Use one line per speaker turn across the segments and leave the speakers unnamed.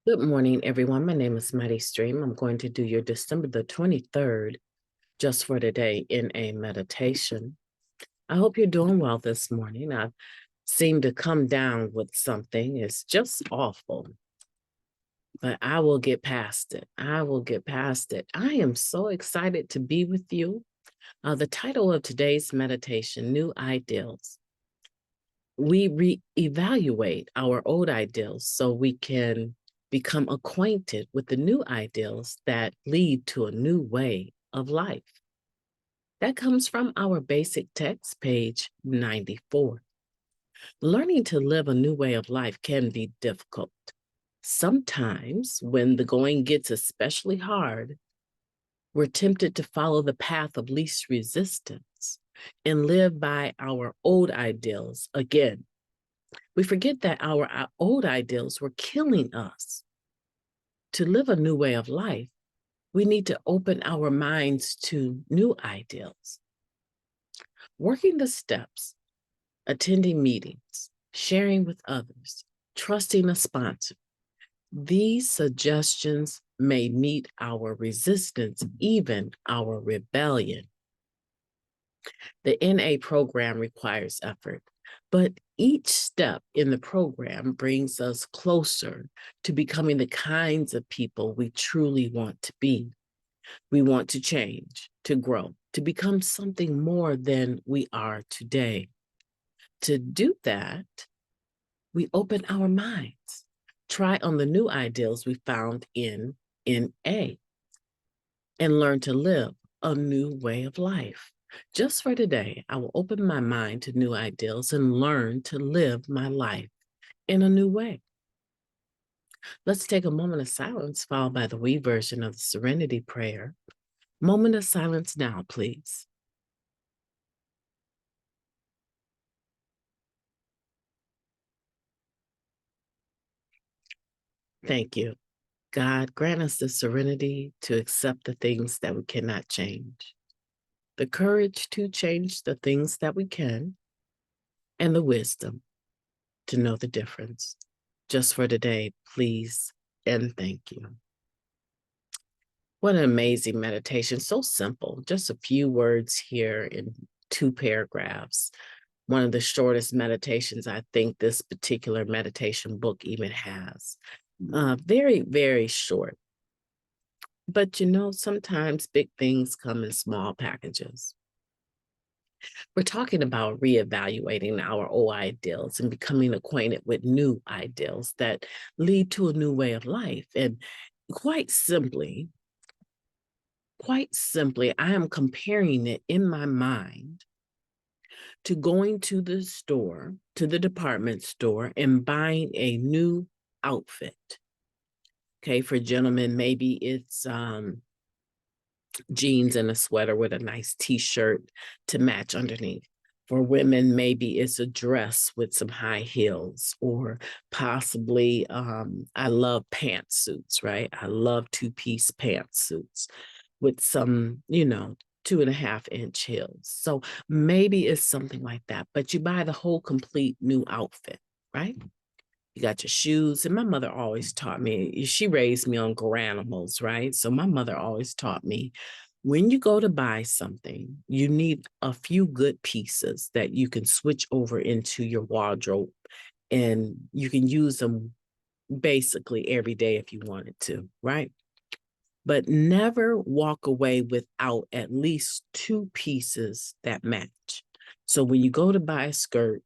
Good morning, everyone. My name is MightyStream. I'm going to do your December the 23rd, just for today, in a meditation. I hope you're doing well this morning. I've seemed to come down with something. It's just awful, but I will get past it. I will get past it. I am so excited to be with you. The title of today's meditation, New Ideals. We reevaluate our old ideals so we can become acquainted with the new ideals that lead to a new way of life. That comes from our basic text, page 94. Learning to live a new way of life can be difficult. Sometimes, when the going gets especially hard, we're tempted to follow the path of least resistance and live by our old ideals again. We forget that our old ideals were killing us. To live a new way of life, we need to open our minds to new ideals. Working the steps, attending meetings, sharing with others, trusting a sponsor. These suggestions may meet our resistance, even our rebellion. The NA program requires effort, but each step in the program brings us closer to becoming the kinds of people we truly want to be. We want to change, to grow, to become something more than we are today. To do that, we open our minds, try on the new ideals we found in NA, and learn to live a new way of life. Just for today, I will open my mind to new ideals and learn to live my life in a new way. Let's take a moment of silence, followed by the we version of the Serenity Prayer. Moment of silence now, please. Thank you. God, grant us the serenity to accept the things that we cannot change, the courage to change the things that we can, and the wisdom to know the difference. Just for today, please and thank you. What an amazing meditation. So simple. Just a few words here in 2 paragraphs. One of the shortest meditations I think this particular meditation book even has. Very, very short. But sometimes big things come in small packages. We're talking about reevaluating our old ideals and becoming acquainted with new ideals that lead to a new way of life. And quite simply, I am comparing it in my mind to going to the store, to the department store, and buying a new outfit. Okay, for gentlemen, maybe it's jeans and a sweater with a nice t-shirt to match underneath. For women, maybe it's a dress with some high heels, or possibly, I love pantsuits, right? I love two-piece pantsuits with some, 2.5-inch heels. So maybe it's something like that, but you buy the whole complete new outfit, right? You got your shoes. And my mother always taught me, she raised me on Garanimals, right? So my mother always taught me, when you go to buy something, you need a few good pieces that you can switch over into your wardrobe, and you can use them basically every day if you wanted to, right? But never walk away without at least 2 pieces that match. So when you go to buy a skirt,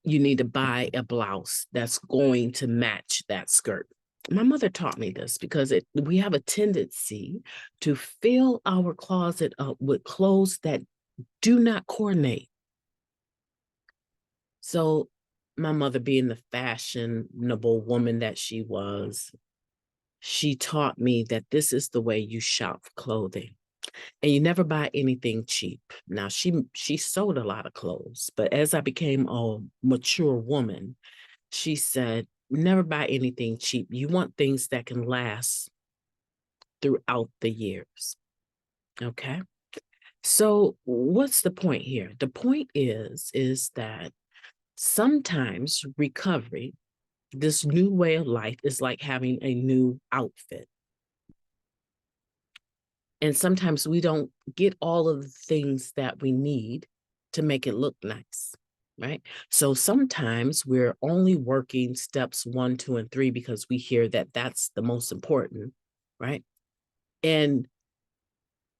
you need to buy a blouse that's going to match that skirt. My mother taught me this because we have a tendency to fill our closet up with clothes that do not coordinate. So my mother, being the fashionable woman that she was, she taught me that this is the way you shop for clothing. And you never buy anything cheap. Now, she sold a lot of clothes, but as I became a mature woman, she said, never buy anything cheap. You want things that can last throughout the years. Okay. So what's the point here? The point is that sometimes recovery, this new way of life, is like having a new outfit. And sometimes we don't get all of the things that we need to make it look nice, right? So sometimes we're only working steps 1, 2, and 3 because we hear that that's the most important, right? And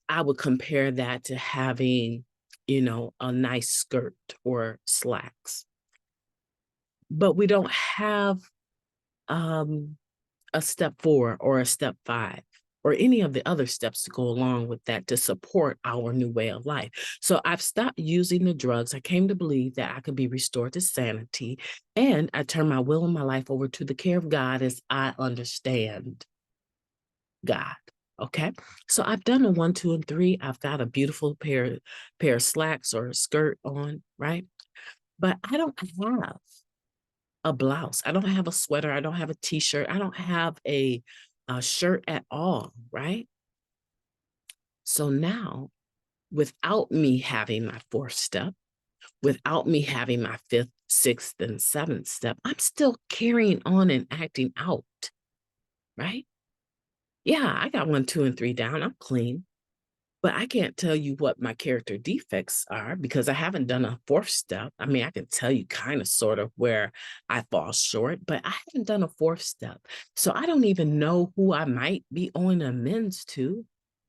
I would compare that to having, a nice skirt or slacks. But we don't have a step 4 or a step 5 or any of the other steps to go along with that to support our new way of life. So I've stopped using the drugs. I came to believe that I could be restored to sanity, and I turn my will and my life over to the care of God as I understand God. Okay. So I've done a 1, 2, and 3. I've got a beautiful pair of slacks or a skirt on, right? But I don't have a blouse. I don't have a sweater. I don't have a t-shirt. I don't have a shirt at all, right? So now, without me having my 4th step, without me having my 5th, 6th, and 7th step, I'm still carrying on and acting out, right? Yeah, I got 1, 2, and 3 down. I'm clean. But I can't tell you what my character defects are because I haven't done a 4th step. I mean, I can tell you kind of sort of where I fall short, but I haven't done a 4th step. So I don't even know who I might be owing amends to,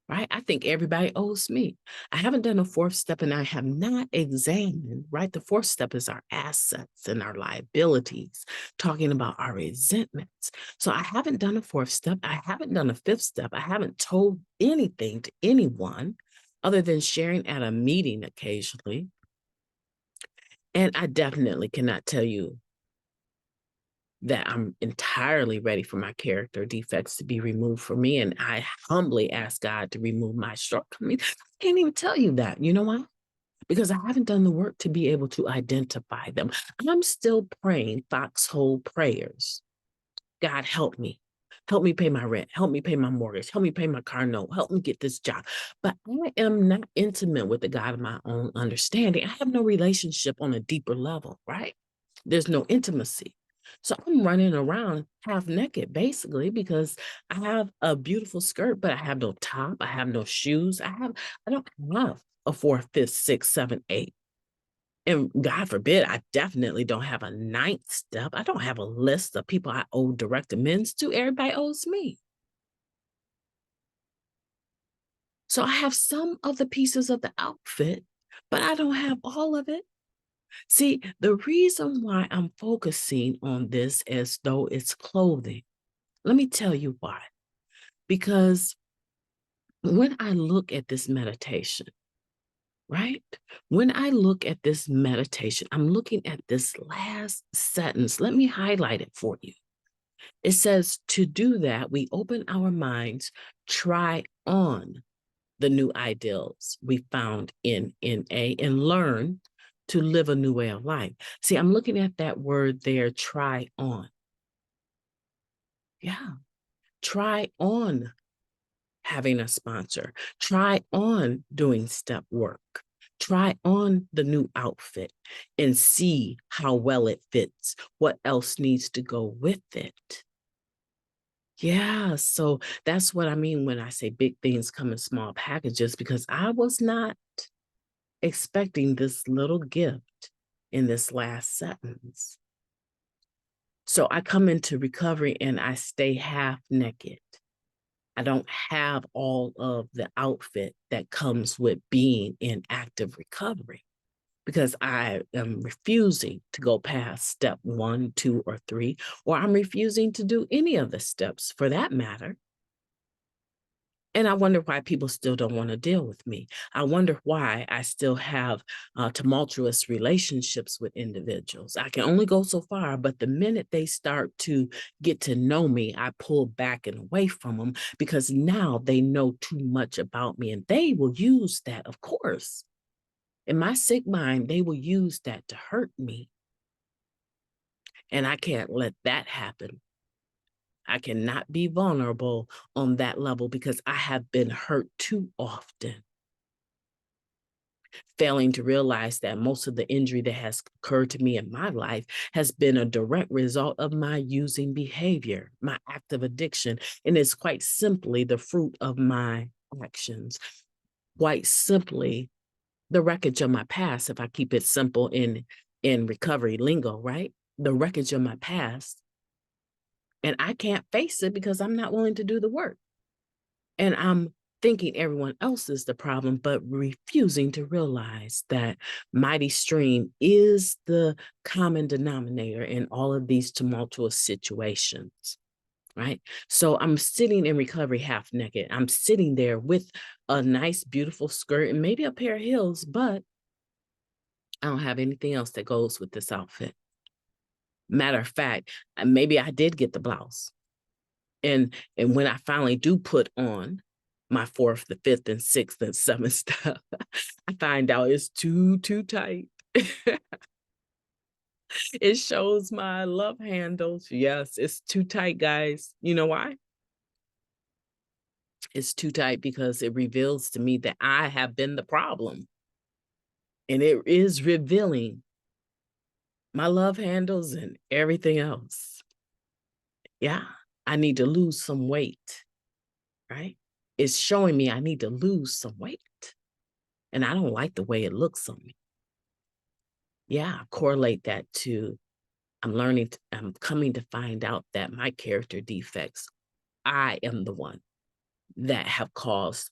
right? I think everybody owes me. I haven't done a 4th step and I have not examined, right? The 4th step is our assets and our liabilities, talking about our resentments. So I haven't done a 4th step. I haven't done a 5th step. I haven't told anything to anyone other than sharing at a meeting occasionally. And I definitely cannot tell you that I'm entirely ready for my character defects to be removed from me. And I humbly ask God to remove my shortcomings. I can't even tell you that. You know why? Because I haven't done the work to be able to identify them. I'm still praying foxhole prayers. God, help me. Help me pay my rent. Help me pay my mortgage. Help me pay my car note. Help me get this job. But I am not intimate with the God of my own understanding. I have no relationship on a deeper level, right? There's no intimacy. So I'm running around half naked, basically, because I have a beautiful skirt, but I have no top. I have no shoes. I don't have a 4th, 5th, 6th, 7th, 8th. And God forbid, I definitely don't have a 9th step. I don't have a list of people I owe direct amends to. Everybody owes me. So I have some of the pieces of the outfit, but I don't have all of it. See, the reason why I'm focusing on this as though it's clothing, let me tell you why. Because when I look at this meditation, right? When I look at this meditation, I'm looking at this last sentence. Let me highlight it for you. It says, to do that, we open our minds, try on the new ideals we found in NA, and learn to live a new way of life. See, I'm looking at that word there, try on. Yeah, try on having a sponsor. Try on doing step work. Try on the new outfit and see how well it fits. What else needs to go with it? Yeah, so that's what I mean when I say big things come in small packages, because I was not expecting this little gift in this last sentence. So I come into recovery and I stay half naked. I don't have all of the outfit that comes with being in active recovery because I am refusing to go past step 1, 2, or 3, or I'm refusing to do any of the steps for that matter. And I wonder why people still don't want to deal with me. I wonder why I still have tumultuous relationships with individuals. I can only go so far, but the minute they start to get to know me, I pull back and away from them because now they know too much about me and they will use that, of course. In my sick mind, they will use that to hurt me. And I can't let that happen. I cannot be vulnerable on that level because I have been hurt too often. failing to realize that most of the injury that has occurred to me in my life has been a direct result of my using behavior, my active addiction. And it's quite simply the fruit of my actions, quite simply the wreckage of my past, if I keep it simple in recovery lingo, right? The wreckage of my past. And I can't face it because I'm not willing to do the work. And I'm thinking everyone else is the problem, but refusing to realize that MightyStream is the common denominator in all of these tumultuous situations, right? So I'm sitting in recovery half naked. I'm sitting there with a nice, beautiful skirt and maybe a pair of heels, but I don't have anything else that goes with this outfit. Matter of fact, maybe I did get the blouse. And when I finally do put on my 4th, the 5th, and 6th, and 7th stuff, I find out it's too tight. It shows my love handles. Yes, it's too tight, guys. You know why? It's too tight because it reveals to me that I have been the problem. And it is revealing my love handles and everything else. Yeah, I need to lose some weight, right? It's showing me I need to lose some weight. And I don't like the way it looks on me. Yeah, correlate that to I'm coming to find out that my character defects, I am the one that have caused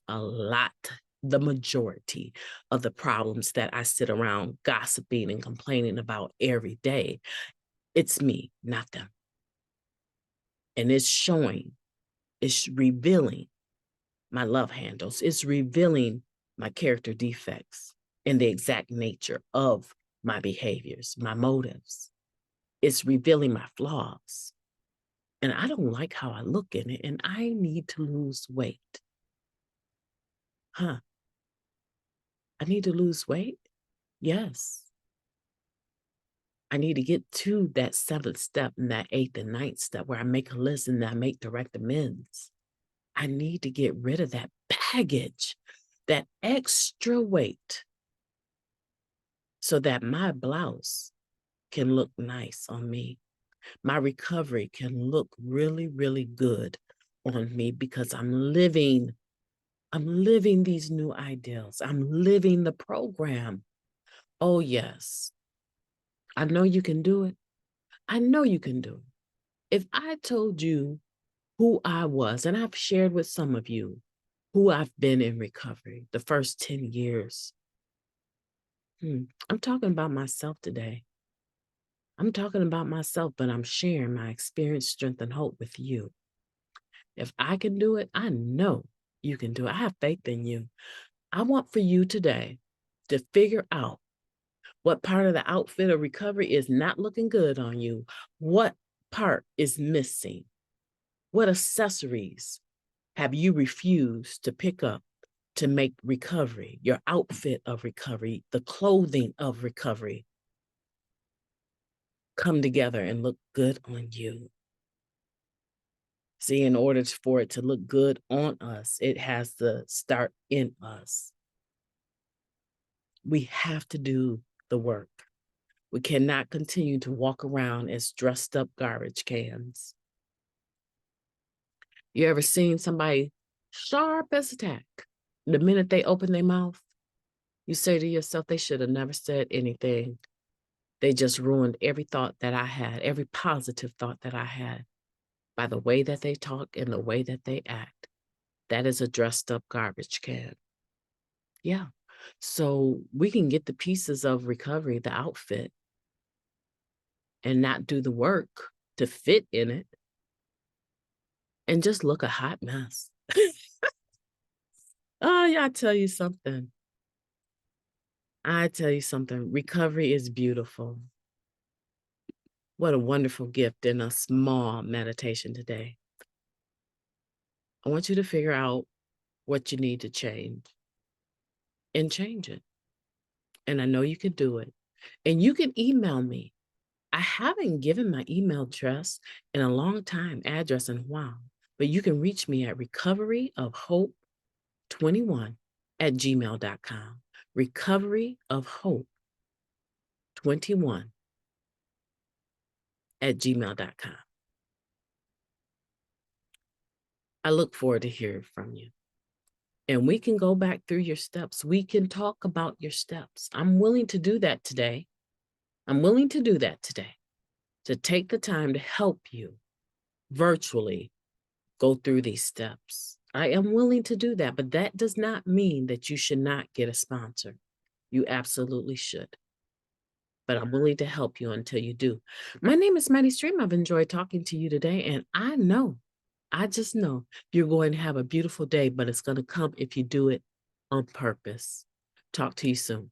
the majority of the problems that I sit around gossiping and complaining about every day. It's me, not them. And it's revealing my love handles. It's revealing my character defects and the exact nature of my behaviors, my motives. It's revealing my flaws. And I don't like how I look in it, and I need to lose weight. I need to lose weight? Yes. I need to get to that 7th step and that 8th and 9th step where I make a list and I make direct amends. I need to get rid of that baggage, that extra weight, so that my blouse can look nice on me. My recovery can look really, really good on me because I'm living these new ideals. I'm living the program. Oh, yes. I know you can do it. I know you can do it. If I told you who I was, and I've shared with some of you who I've been in recovery the first 10 years, I'm talking about myself today. I'm talking about myself, but I'm sharing my experience, strength, and hope with you. If I can do it, I know you can do it. I have faith in you. I want for you today to figure out what part of the outfit of recovery is not looking good on you. What part is missing? What accessories have you refused to pick up to make recovery, your outfit of recovery, the clothing of recovery, come together and look good on you? See, in order for it to look good on us, it has to start in us. We have to do the work. We cannot continue to walk around as dressed up garbage cans. You ever seen somebody sharp as a tack? The minute they open their mouth, you say to yourself, they should have never said anything. They just ruined every thought that I had, every positive thought that I had, by the way that they talk and the way that they act. That is a dressed up garbage can. Yeah. So we can get the pieces of recovery, the outfit, and not do the work to fit in it and just look a hot mess. Oh, yeah, I tell you something. Recovery is beautiful. What a wonderful gift in a small meditation today. I want you to figure out what you need to change and change it. And I know you can do it. And you can email me. I haven't given my email address in a long time, address in a while, but you can reach me at recoveryofhope21@gmail.com. recovery of hope 21 at gmail.com. I look forward to hearing from you. And we can go back through your steps. We can talk about your steps. I'm willing to do that today. I'm willing to do that today, to take the time to help you virtually go through these steps. I am willing to do that, but that does not mean that you should not get a sponsor. You absolutely should. But I'm willing to help you until you do. My name is MightyStream. I've enjoyed talking to you today, and I just know you're going to have a beautiful day, but it's going to come if you do it on purpose. Talk to you soon.